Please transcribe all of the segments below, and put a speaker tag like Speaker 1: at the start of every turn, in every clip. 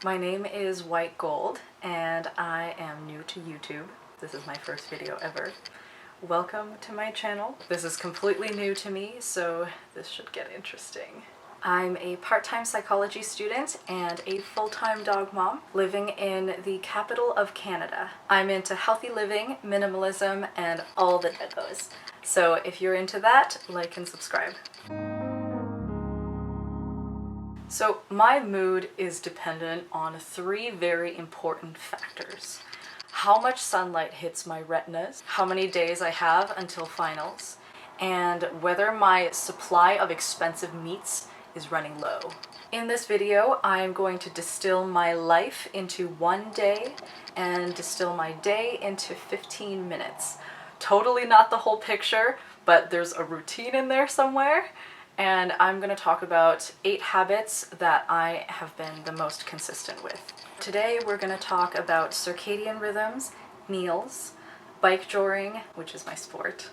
Speaker 1: My name is White Gold and I am new to YouTube. This is my first video ever. Welcome to my channel. This is completely new to me, so this should get interesting. I'm a part-time psychology student and a full-time dog mom living in the capital of Canada. I'm into healthy living, minimalism, and all that goes. So if you're into that, like and subscribe. So my mood is dependent on three very important factors. How much sunlight hits my retinas, how many days I have until finals, and whether my supply of expensive meats is running low. In this video, I'm going to distill my life into one day and distill my day into 15 minutes. Totally not the whole picture, but there's a routine in there somewhere. And I'm going to talk about 8 habits that I have been the most consistent with. Today we're going to talk about circadian rhythms, meals, bike-joring, which is my sport,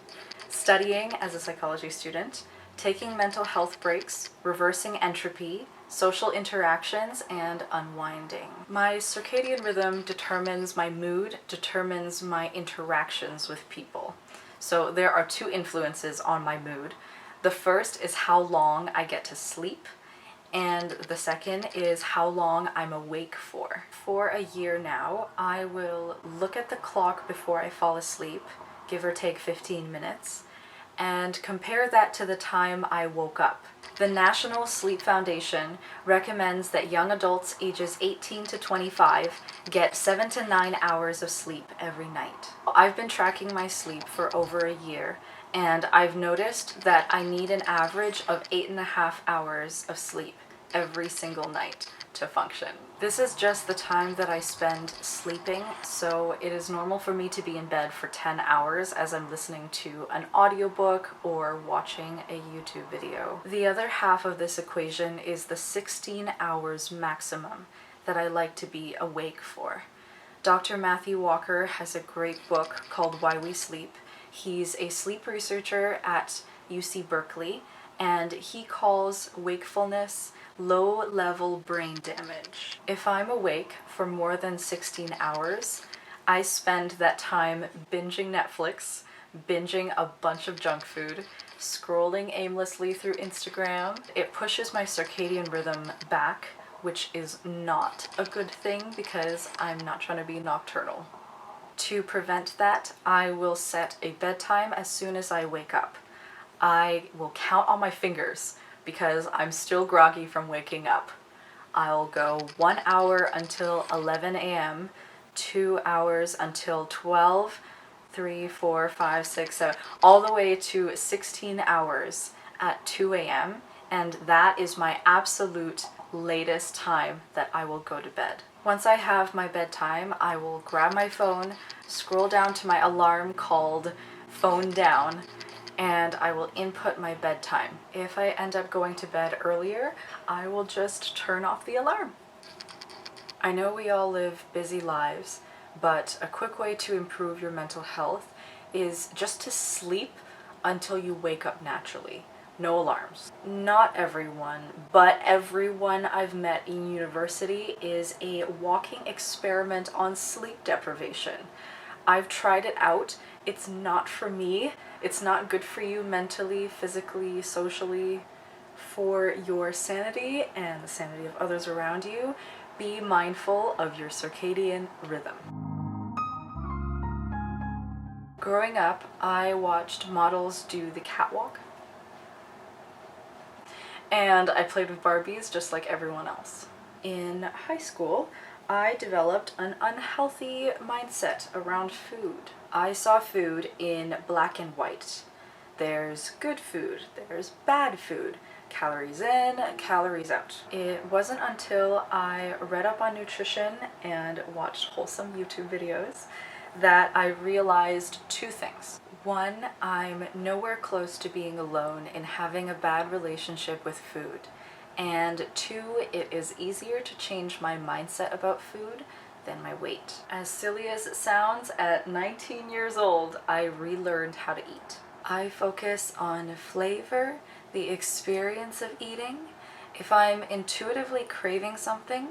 Speaker 1: studying as a psychology student, taking mental health breaks, reversing entropy, social interactions, and unwinding. My circadian rhythm determines my mood, determines my interactions with people. So there are 2 influences on my mood. The first is how long I get to sleep, and the second is how long I'm awake for. For a year now, I will look at the clock before I fall asleep, give or take 15 minutes, and compare that to the time I woke up. The National Sleep Foundation recommends that young adults ages 18 to 25 get 7 to 9 hours of sleep every night. I've been tracking my sleep for over a year, and I've noticed that I need an average of 8.5 hours of sleep every single night to function. This is just the time that I spend sleeping, so it is normal for me to be in bed for 10 hours as I'm listening to an audiobook or watching a YouTube video. The other half of this equation is the 16 hours maximum that I like to be awake for. Dr. Matthew Walker has a great book called Why We Sleep. He's a sleep researcher at UC Berkeley, and he calls wakefulness low-level brain damage. If I'm awake for more than 16 hours, I spend that time binging Netflix, binging a bunch of junk food, scrolling aimlessly through Instagram. It pushes my circadian rhythm back, which is not a good thing because I'm not trying to be nocturnal. To prevent that, I will set a bedtime as soon as I wake up. I will count on my fingers because I'm still groggy from waking up. I'll go 1 hour until 11 a.m., 2 hours until 12, 3, 4, 5, 6, 7, all the way to 16 hours at 2 a.m., and that is my absolute latest time that I will go to bed. Once I have my bedtime, I will grab my phone, scroll down to my alarm called Phone Down, and I will input my bedtime. If I end up going to bed earlier, I will just turn off the alarm. I know we all live busy lives, but a quick way to improve your mental health is just to sleep until you wake up naturally. No alarms. Not everyone, but everyone I've met in university is a walking experiment on sleep deprivation. I've tried it out. It's not for me. It's not good for you mentally, physically, socially. For your sanity and the sanity of others around you, be mindful of your circadian rhythm. Growing up, I watched models do the catwalk. And I played with Barbies just like everyone else. In high school, I developed an unhealthy mindset around food. I saw food in black and white. There's good food, there's bad food, calories in, calories out. It wasn't until I read up on nutrition and watched wholesome YouTube videos that I realized 2 things. 1, I'm nowhere close to being alone in having a bad relationship with food. And 2, it is easier to change my mindset about food than my weight. As silly as it sounds, at 19 years old, I relearned how to eat. I focus on flavor, the experience of eating. If I'm intuitively craving something,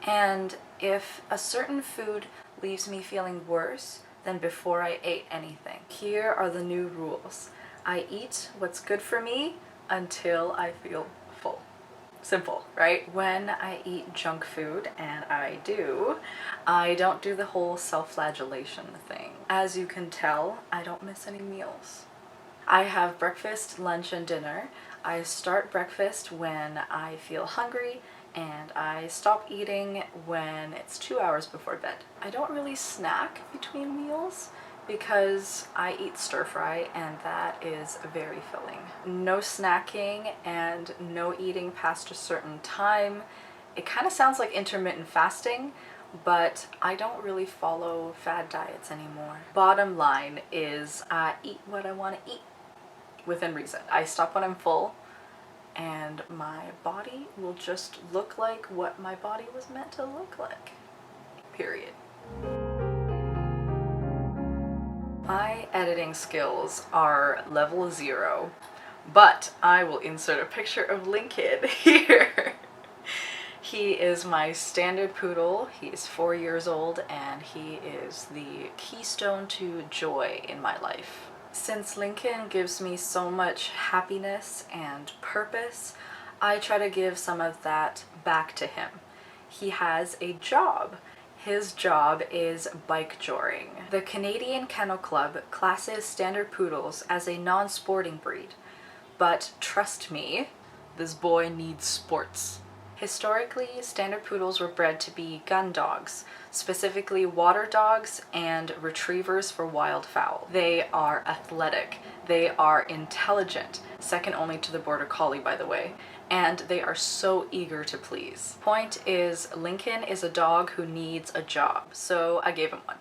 Speaker 1: And if a certain food leaves me feeling worse than before I ate anything, here are the new rules. I eat what's good for me until I feel full. Simple, right? When I eat junk food, and I do, I don't do the whole self-flagellation thing. As you can tell, I don't miss any meals. I have breakfast, lunch, and dinner. I start breakfast when I feel hungry, and I stop eating when it's 2 hours before bed. I don't really snack between meals because I eat stir fry, and that is very filling. No snacking and no eating past a certain time. It kind of sounds like intermittent fasting, but I don't really follow fad diets anymore. Bottom line is I eat what I want to eat within reason. I stop when I'm full, and my body will just look like what my body was meant to look like. Period. My editing skills are level 0, but I will insert a picture of Lincoln here. He is my standard poodle. He's 4 years old, and he is the keystone to joy in my life. Since Lincoln gives me so much happiness and purpose, I try to give some of that back to him. He has a job. His job is bike-joring. The Canadian Kennel Club classes standard poodles as a non-sporting breed, but trust me, this boy needs sports. Historically, standard poodles were bred to be gun dogs, specifically water dogs and retrievers for wildfowl. They are athletic, they are intelligent, second only to the border collie, by the way, and they are so eager to please. Point is, Lincoln is a dog who needs a job, so I gave him one.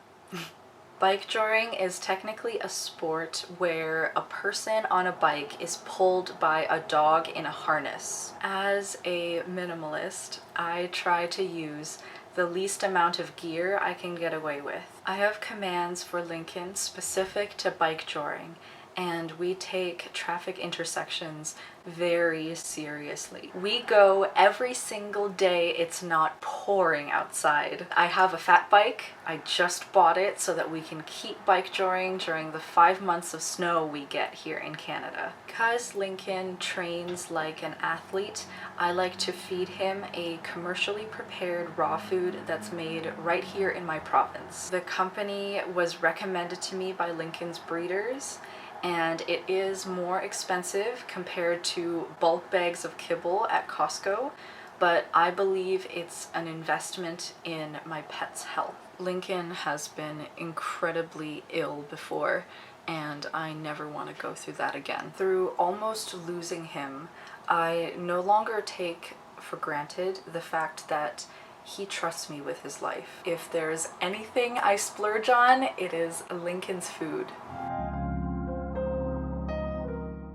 Speaker 1: Bike-joring is technically a sport where a person on a bike is pulled by a dog in a harness. As a minimalist, I try to use the least amount of gear I can get away with. I have commands for Lincoln specific to bike-joring, and we take traffic intersections very seriously. We go every single day it's not pouring outside. I have a fat bike. I just bought it so that we can keep bike-joring during the 5 months of snow we get here in Canada. Because Lincoln trains like an athlete, I like to feed him a commercially prepared raw food that's made right here in my province. The company was recommended to me by Lincoln's breeders, and it is more expensive compared to bulk bags of kibble at Costco, but I believe it's an investment in my pet's health. Lincoln has been incredibly ill before, and I never want to go through that again. Through almost losing him, I no longer take for granted the fact that he trusts me with his life. If there's anything I splurge on, it is Lincoln's food.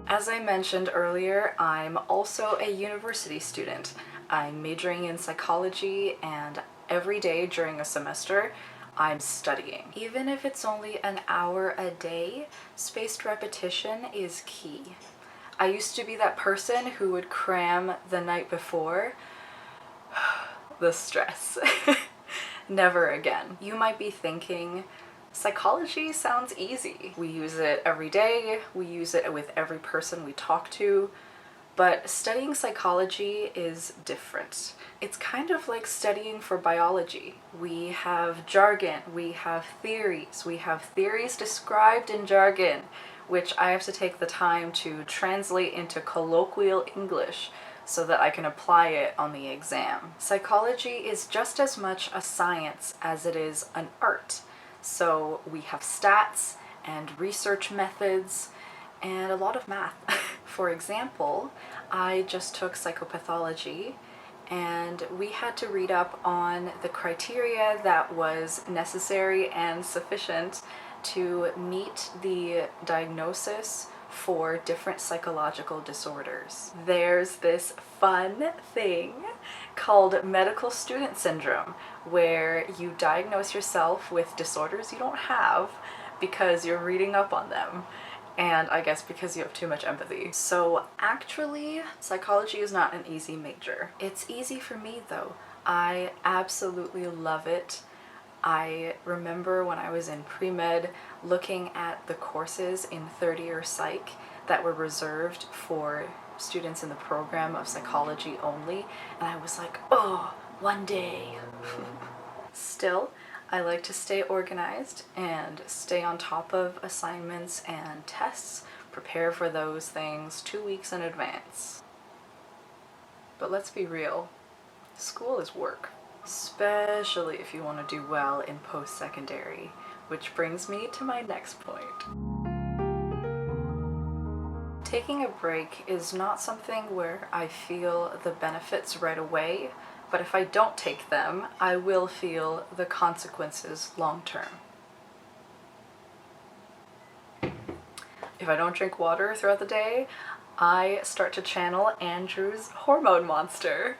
Speaker 1: As I mentioned earlier, I'm also a university student. I'm majoring in psychology, and every day during a semester, I'm studying. Even if it's only an hour a day, spaced repetition is key. I used to be that person who would cram the night before. The stress. Never again. You might be thinking, psychology sounds easy. We use it every day, we use it with every person we talk to, but studying psychology is different. It's kind of like studying for biology. We have jargon, we have theories described in jargon, which I have to take the time to translate into colloquial English so that I can apply it on the exam. Psychology is just as much a science as it is an art. So we have stats and research methods and a lot of math. For example, I just took psychopathology, and we had to read up on the criteria that was necessary and sufficient to meet the diagnosis for different psychological disorders. There's this fun thing called medical student syndrome, where you diagnose yourself with disorders you don't have because you're reading up on them, and I guess because you have too much empathy. So actually, psychology is not an easy major. It's easy for me though. I absolutely love it. I remember when I was in pre-med looking at the courses in third-year psych that were reserved for students in the program of psychology only, and I was like, oh, one day. Still, I like to stay organized and stay on top of assignments and tests, prepare for those things 2 weeks in advance. But let's be real, school is work, especially if you want to do well in post-secondary, which brings me to my next point. Taking a break is not something where I feel the benefits right away, but if I don't take them, I will feel the consequences long term. If I don't drink water throughout the day, I start to channel Andrew's hormone monster.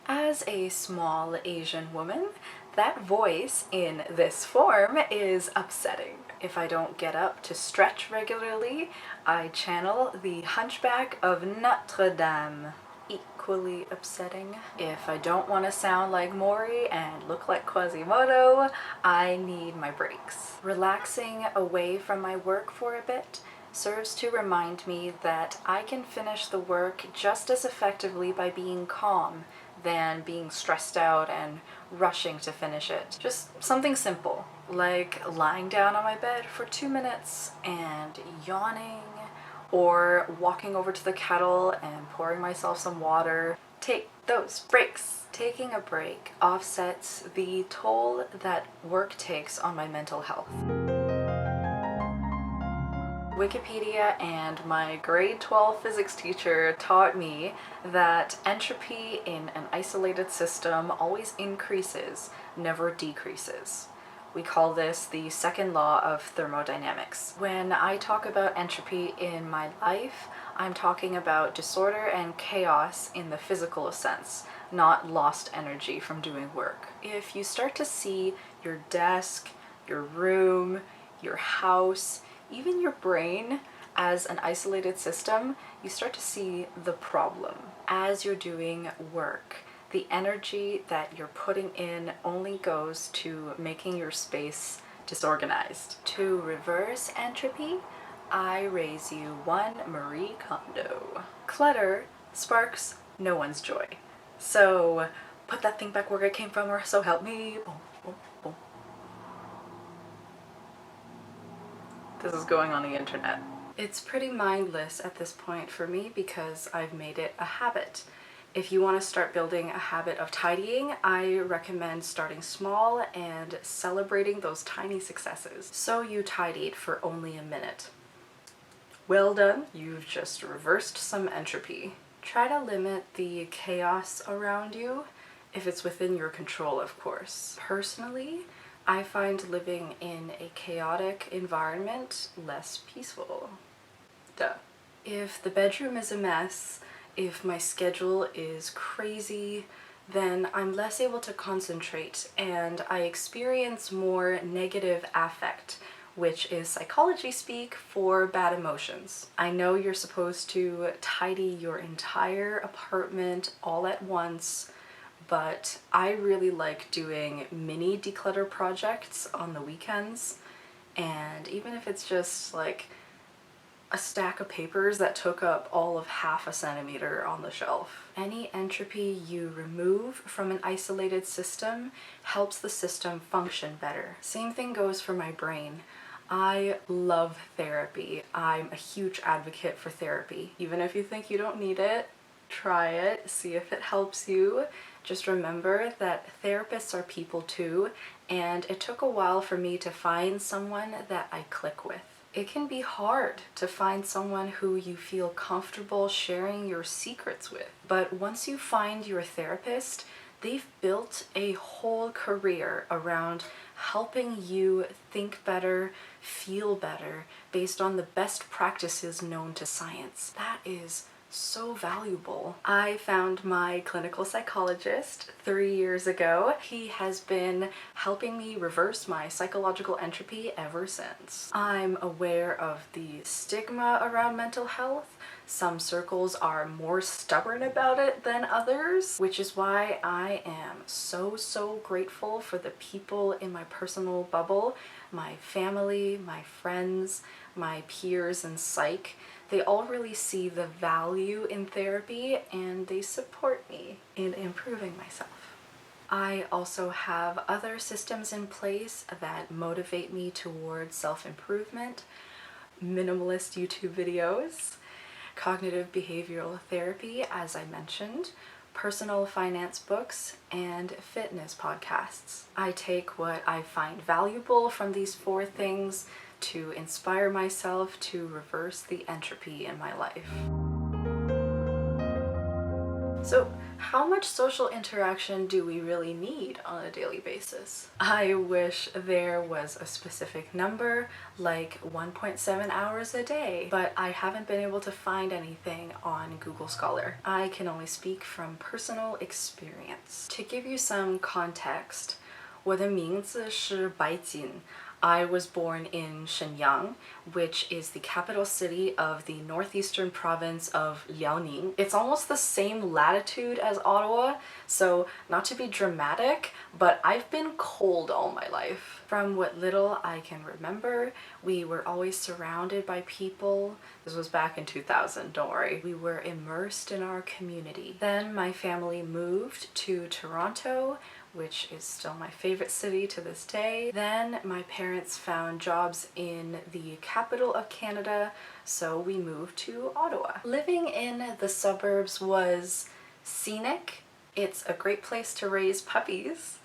Speaker 1: As a small Asian woman, that voice in this form is upsetting. If I don't get up to stretch regularly, I channel the Hunchback of Notre Dame. Equally upsetting. If I don't want to sound like Maury and look like Quasimodo, I need my breaks. Relaxing away from my work for a bit serves to remind me that I can finish the work just as effectively by being calm than being stressed out and rushing to finish it. Just something simple, like lying down on my bed for 2 minutes and yawning, or walking over to the kettle and pouring myself some water. Take those breaks. Taking a break offsets the toll that work takes on my mental health. Wikipedia and my grade 12 physics teacher taught me that entropy in an isolated system always increases, never decreases. We call this the second law of thermodynamics. When I talk about entropy in my life, I'm talking about disorder and chaos in the physical sense, not lost energy from doing work. If you start to see your desk, your room, your house, even your brain as an isolated system, you start to see the problem. As you're doing work, the energy that you're putting in only goes to making your space disorganized. To reverse entropy, I raise you one Marie Kondo. Clutter sparks no one's joy. So put that thing back where it came from, or so help me. Boom, boom, boom. This is going on the internet. It's pretty mindless at this point for me because I've made it a habit. If you want to start building a habit of tidying, I recommend starting small and celebrating those tiny successes. So you tidied for only a minute. Well done, you've just reversed some entropy. Try to limit the chaos around you, if it's within your control, of course. Personally, I find living in a chaotic environment less peaceful. Duh. If the bedroom is a mess, if my schedule is crazy, then I'm less able to concentrate and I experience more negative affect, which is psychology speak for bad emotions. I know you're supposed to tidy your entire apartment all at once, but I really like doing mini declutter projects on the weekends, and even if it's just like a stack of papers that took up all of 1/2 centimeter on the shelf. Any entropy you remove from an isolated system helps the system function better. Same thing goes for my brain. I love therapy. I'm a huge advocate for therapy. Even if you think you don't need it, try it, see if it helps you. Just remember that therapists are people too, and it took a while for me to find someone that I click with. It can be hard to find someone who you feel comfortable sharing your secrets with. But once you find your therapist, they've built a whole career around helping you think better, feel better, based on the best practices known to science. That is so valuable. I found my clinical psychologist 3 years ago. He has been helping me reverse my psychological entropy ever since. I'm aware of the stigma around mental health, Some circles are more stubborn about it than others, which is why I am so grateful for the people in my personal bubble, my family, my friends, my peers in psych. They all really see the value in therapy and they support me in improving myself. I also have other systems in place that motivate me towards self-improvement, minimalist YouTube videos, cognitive behavioral therapy, as I mentioned, personal finance books, and fitness podcasts. I take what I find valuable from these 4 things to inspire myself to reverse the entropy in my life. So, how much social interaction do we really need on a daily basis? I wish there was a specific number, like 1.7 hours a day, but I haven't been able to find anything on Google Scholar. I can only speak from personal experience. To give you some context, 我的名字是白锦. I was born in Shenyang, which is the capital city of the northeastern province of Liaoning. It's almost the same latitude as Ottawa, so not to be dramatic, but I've been cold all my life. From what little I can remember, we were always surrounded by people. This was back in 2000, don't worry. We were immersed in our community. Then my family moved to Toronto, which is still my favorite city to this day. Then my parents found jobs in the capital of Canada, so we moved to Ottawa. Living in the suburbs was scenic. It's a great place to raise puppies,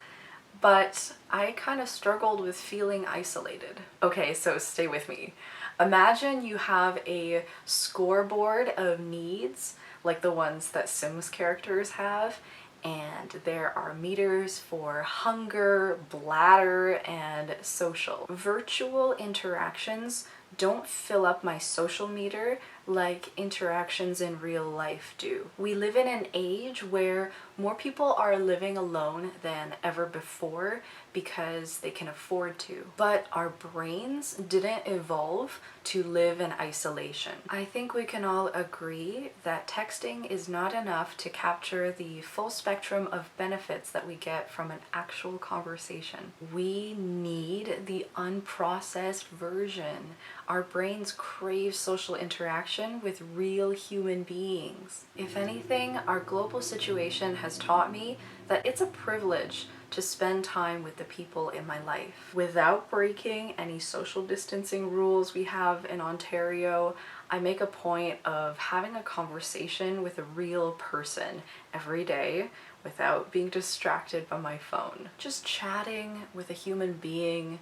Speaker 1: but I kind of struggled with feeling isolated. Okay, so stay with me. Imagine you have a scoreboard of needs, like the ones that Sims characters have, and there are meters for hunger, bladder, and social. Virtual interactions don't fill up my social meter like interactions in real life do. We live in an age where more people are living alone than ever before because they can afford to. But our brains didn't evolve to live in isolation. I think we can all agree that texting is not enough to capture the full spectrum of benefits that we get from an actual conversation. We need the unprocessed version. Our brains crave social interaction with real human beings. If anything, our global situation has taught me that it's a privilege to spend time with the people in my life. Without breaking any social distancing rules we have in Ontario, I make a point of having a conversation with a real person every day without being distracted by my phone. Just chatting with a human being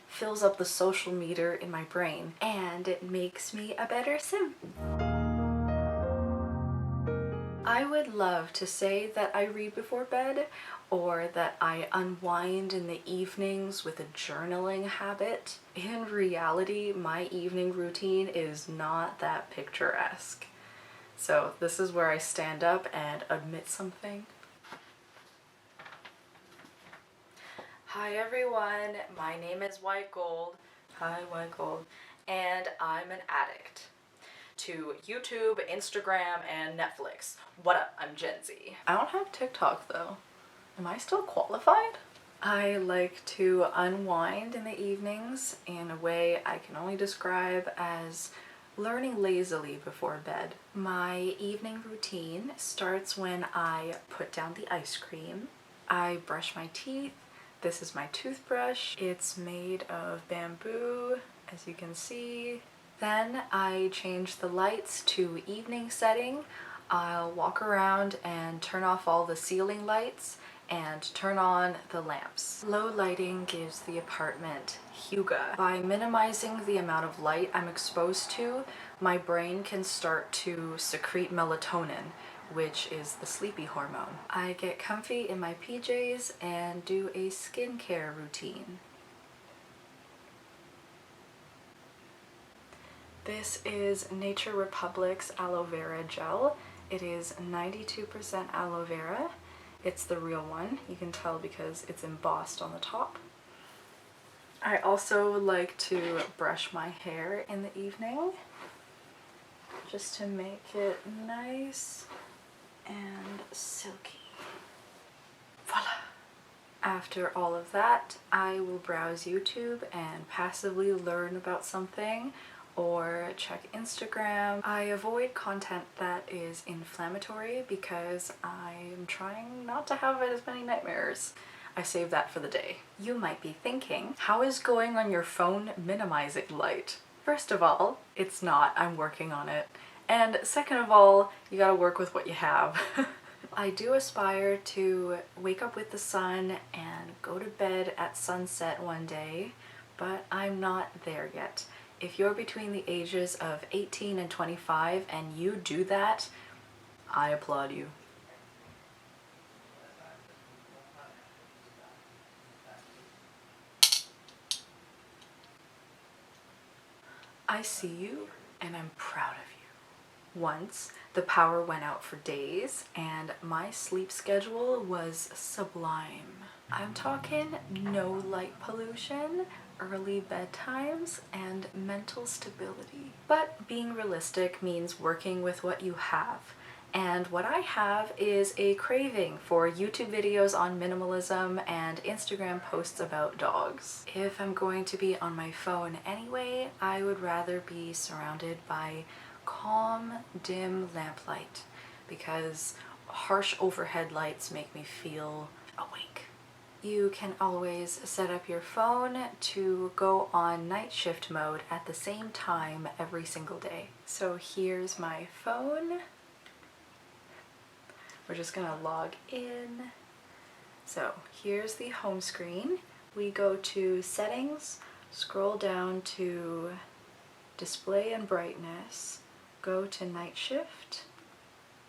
Speaker 1: fills up the social meter in my brain, and it makes me a better sim. I would love to say that I read before bed or that I unwind in the evenings with a journaling habit. In reality, my evening routine is not that picturesque. So this is where I stand up and admit something. Hi everyone, my name is White Gold. Hi White Gold. And I'm an addict to YouTube, Instagram, and Netflix. What up? I'm Gen Z. I don't have TikTok though. Am I still qualified? I like to unwind in the evenings in a way I can only describe as learning lazily before bed. My evening routine starts when I put down the ice cream. I brush my teeth. This is my toothbrush. It's made of bamboo, as you can see. Then I change the lights to evening setting. I'll walk around and turn off all the ceiling lights and turn on the lamps. Low lighting gives the apartment hygge. By minimizing the amount of light I'm exposed to, my brain can start to secrete melatonin, which is the sleepy hormone. I get comfy in my PJs and do a skincare routine. This is Nature Republic's aloe vera gel. It is 92% aloe vera. It's the real one. You can tell because it's embossed on the top. I also like to brush my hair in the evening. just to make it nice and silky. Voila! After all of that, I will browse YouTube and passively learn about something or check Instagram. I avoid content that is inflammatory because I'm trying not to have as many nightmares. I save that for the day. You might be thinking, how is going on your phone minimizing light? First of all, it's not. I'm working on it. And second of all, you gotta work with what you have. I do aspire to wake up with the sun and go to bed at sunset one day, but I'm not there yet. If you're between the ages of 18 and 25 and you do that, I applaud you. I see you and I'm proud of you. Once, the power went out for days and my sleep schedule was sublime. I'm talking no light pollution, early bedtimes, and mental stability. But being realistic means working with what you have. And what I have is a craving for YouTube videos on minimalism and Instagram posts about dogs. If I'm going to be on my phone anyway, I would rather be surrounded by calm, dim lamplight because harsh overhead lights make me feel awake. You can always set up your phone to go on night shift mode at the same time every single day. So here's my phone. We're just gonna log in. So here's the home screen. We go to settings, scroll down to display and brightness, go to night shift,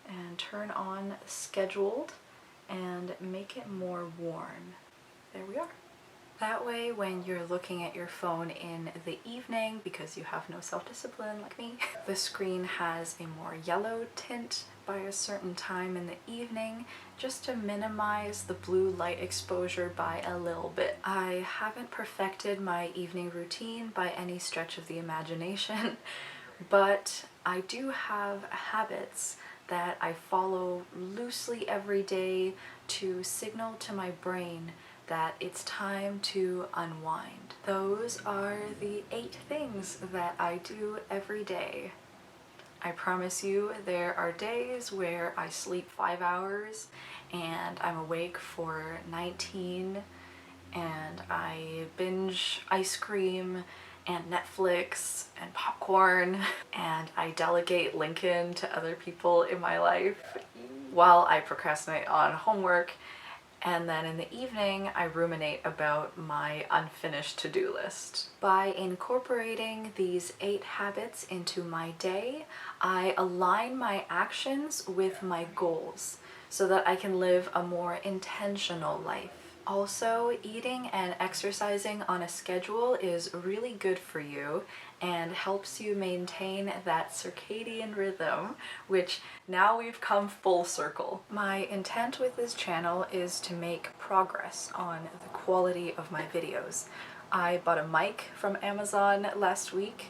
Speaker 1: and turn on scheduled and make it more warm. There we are. That way, when you're looking at your phone in the evening, because you have no self-discipline like me, the screen has a more yellow tint by a certain time in the evening, just to minimize the blue light exposure by a little bit. I haven't perfected my evening routine by any stretch of the imagination, but I do have habits that I follow loosely every day to signal to my brain that it's time to unwind. Those are the 8 things that I do every day. I promise you there are days where I sleep 5 hours and I'm awake for 19 and I binge ice cream and Netflix and popcorn and I delegate Lincoln to other people in my life while I procrastinate on homework. And then in the evening, I ruminate about my unfinished to-do list. By incorporating these 8 habits into my day, I align my actions with my goals so that I can live a more intentional life. Also, eating and exercising on a schedule is really good for you and helps you maintain that circadian rhythm, which now we've come full circle. My intent with this channel is to make progress on the quality of my videos. I bought a mic from Amazon last week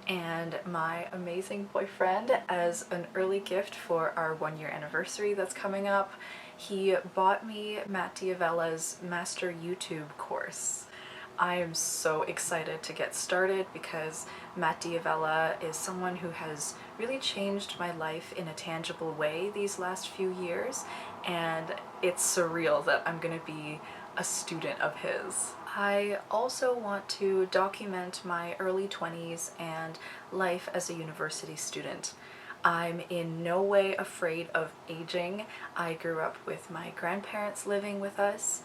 Speaker 1: and my amazing boyfriend, as an early gift for our 1-year anniversary that's coming up, he bought me Matt D'Avella's Master YouTube course. I am so excited to get started because Matt D'Avella is someone who has really changed my life in a tangible way these last few years, and it's surreal that I'm gonna be a student of his. I also want to document my early 20s and life as a university student. I'm in no way afraid of aging. I grew up with my grandparents living with us,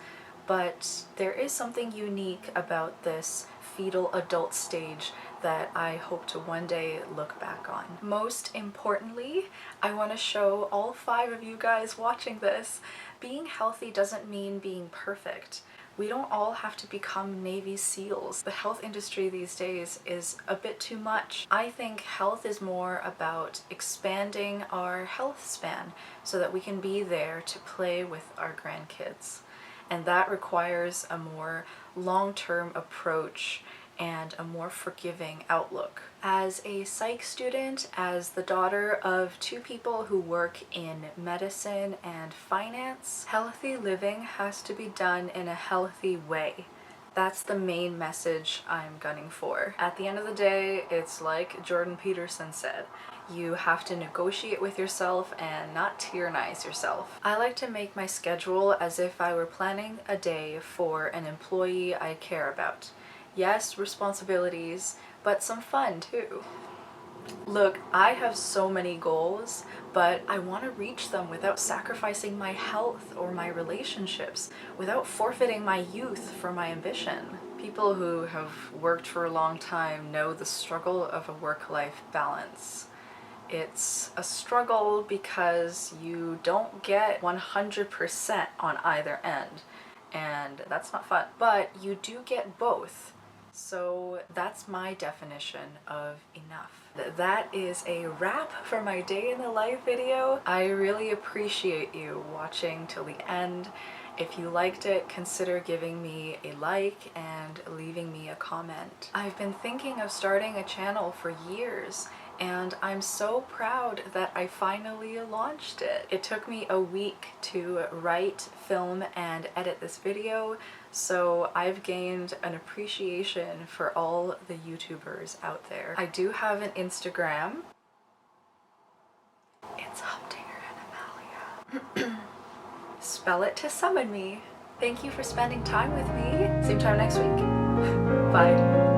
Speaker 1: but there is something unique about this fetal adult stage that I hope to one day look back on. Most importantly, I want to show all 5 of you guys watching this, being healthy doesn't mean being perfect. We don't all have to become Navy SEALs. The health industry these days is a bit too much. I think health is more about expanding our health span so that we can be there to play with our grandkids. And that requires a more long-term approach and a more forgiving outlook. As a psych student, as the daughter of two people who work in medicine and finance, healthy living has to be done in a healthy way. That's the main message I'm gunning for. At the end of the day, it's like Jordan Peterson said, you have to negotiate with yourself and not tyrannize yourself. I like to make my schedule as if I were planning a day for an employee I care about. Yes, responsibilities, but some fun too. Look, I have so many goals, but I want to reach them without sacrificing my health or my relationships, without forfeiting my youth for my ambition. People who have worked for a long time know the struggle of a work-life balance. It's a struggle because you don't get 100% on either end, and that's not fun. But you do get both. So that's my definition of enough. That is a wrap for my day in the life video. I really appreciate you watching till the end. If you liked it, consider giving me a like and leaving me a comment. I've been thinking of starting a channel for years, and I'm so proud that I finally launched it. It took me a week to write, film, and edit this video, so I've gained an appreciation for all the YouTubers out there. I do have an Instagram. It's Humdinger and Amalia. Spell it to summon me. Thank you for spending time with me. Same time next week. Bye.